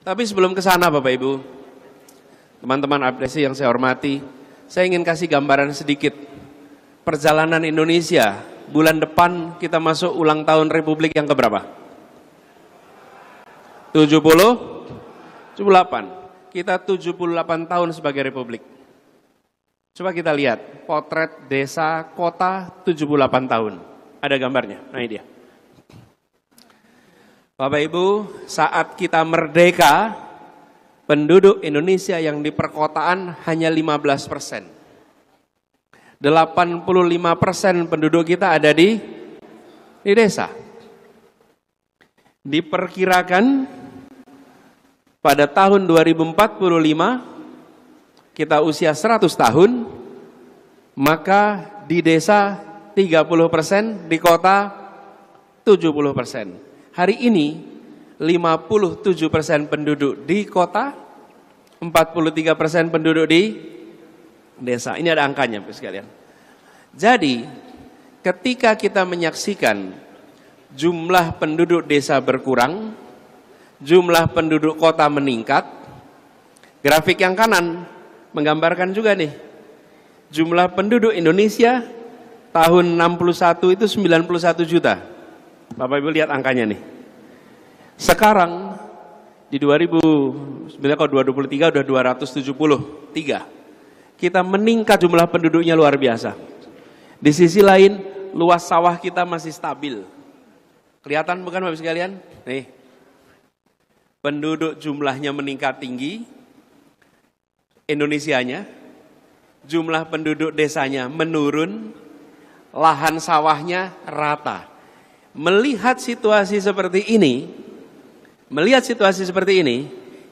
Tapi sebelum ke sana Bapak Ibu, teman-teman apresiasi yang saya hormati, saya ingin kasih gambaran sedikit perjalanan Indonesia. Bulan depan kita masuk ulang tahun Republik yang keberapa? 78. Kita 78 tahun sebagai Republik. Coba kita lihat potret desa kota 78 tahun. Ada gambarnya, nah ini dia. Bapak Ibu, saat kita merdeka, penduduk Indonesia yang di perkotaan hanya 15%. 85% penduduk kita ada di desa. Diperkirakan pada tahun 2045 kita usia 100 tahun, maka di desa 30%, di kota 70%. Hari ini 57% penduduk di kota, 43% penduduk di desa. Ini ada angkanya Bapak sekalian. Jadi ketika kita menyaksikan jumlah penduduk desa berkurang, jumlah penduduk kota meningkat, grafik yang kanan menggambarkan juga nih, jumlah penduduk Indonesia tahun 61 itu 91 juta. Bapak Ibu lihat angkanya nih. Sekarang di 2023 udah 273. Kita meningkat jumlah penduduknya luar biasa. Di sisi lain luas sawah kita masih stabil. Kelihatan bukan Bapak sekalian? Nih. Penduduk jumlahnya meningkat tinggi. Indonesianya. Jumlah penduduk desanya menurun. Lahan sawahnya rata. Melihat situasi seperti ini,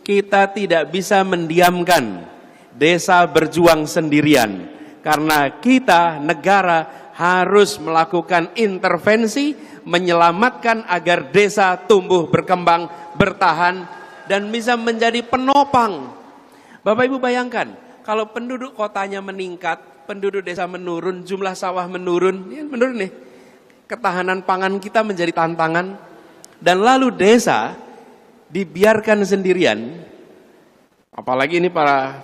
kita tidak bisa mendiamkan desa berjuang sendirian. Karena kita, negara, harus melakukan intervensi, menyelamatkan agar desa tumbuh, berkembang, bertahan, dan bisa menjadi penopang. Bapak Ibu bayangkan, kalau penduduk kotanya meningkat, penduduk desa menurun, jumlah sawah menurun, ya menurun nih. Ketahanan pangan kita menjadi tantangan, dan lalu desa dibiarkan sendirian, apalagi ini para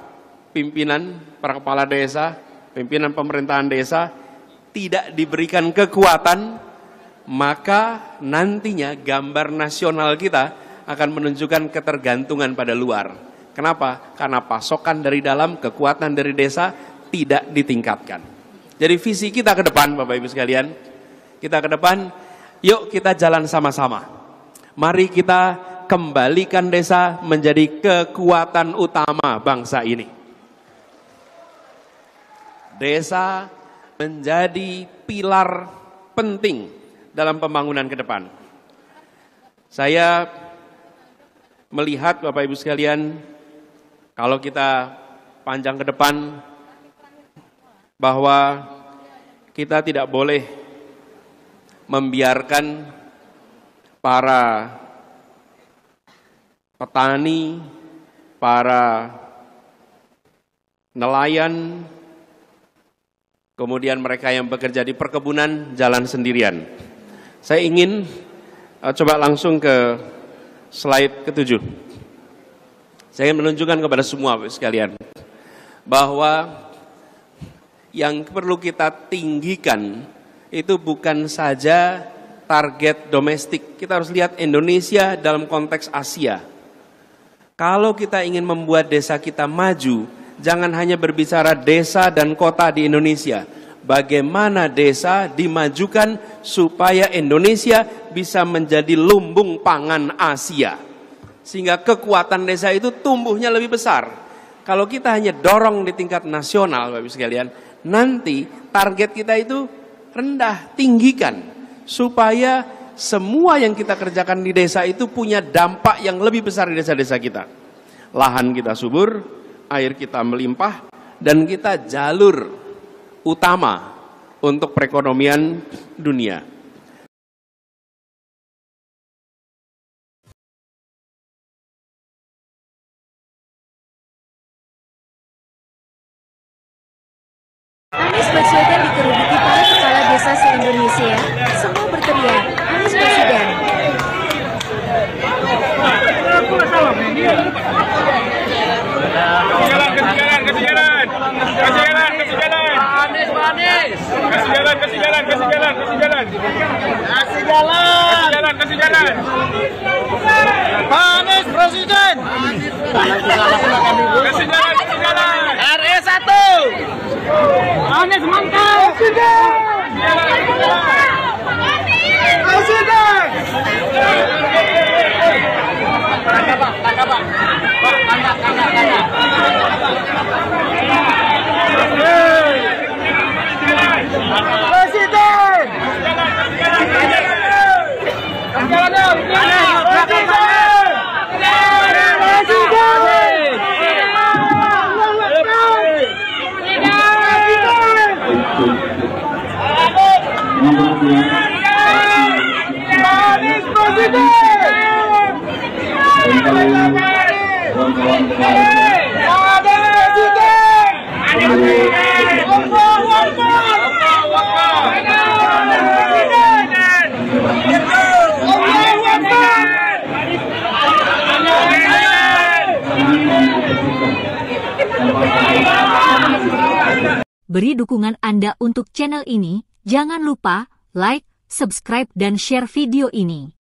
pimpinan, para kepala desa, pimpinan pemerintahan desa, tidak diberikan kekuatan, maka nantinya gambar nasional kita akan menunjukkan ketergantungan pada luar. Kenapa? Karena pasokan dari dalam, kekuatan dari desa tidak ditingkatkan. Jadi visi kita ke depan Bapak Ibu sekalian, kita ke depan, yuk kita jalan sama-sama. Mari kita kembalikan desa menjadi kekuatan utama bangsa ini. Desa menjadi pilar penting dalam pembangunan ke depan. Saya melihat Bapak Ibu sekalian, kalau kita panjang ke depan, bahwa kita tidak boleh membiarkan para petani, para nelayan, kemudian mereka yang bekerja di perkebunan jalan sendirian. Saya ingin coba langsung ke slide ke-7. Saya ingin menunjukkan kepada semua sekalian bahwa yang perlu kita tinggikan itu bukan saja target domestik. Kita harus lihat Indonesia dalam konteks Asia. Kalau kita ingin membuat desa kita maju, jangan hanya berbicara desa dan kota di Indonesia. Bagaimana desa dimajukan supaya Indonesia bisa menjadi lumbung pangan Asia. Sehingga kekuatan desa itu tumbuhnya lebih besar. Kalau kita hanya dorong di tingkat nasional, Bapak Ibu sekalian, nanti target kita itu rendah, tinggikan supaya semua yang kita kerjakan di desa itu punya dampak yang lebih besar di desa-desa kita. Lahan kita subur, air kita melimpah, dan kita jalur utama untuk perekonomian dunia. Anies Baswedan dikerubuti para kepala desa se-Indonesia. Semua berteriak, Anies Baswedan. Anies Presiden. RE1. Anies mantap. Presiden. Beri dukungan Anda untuk channel ini. Jangan lupa like, subscribe, dan share video ini.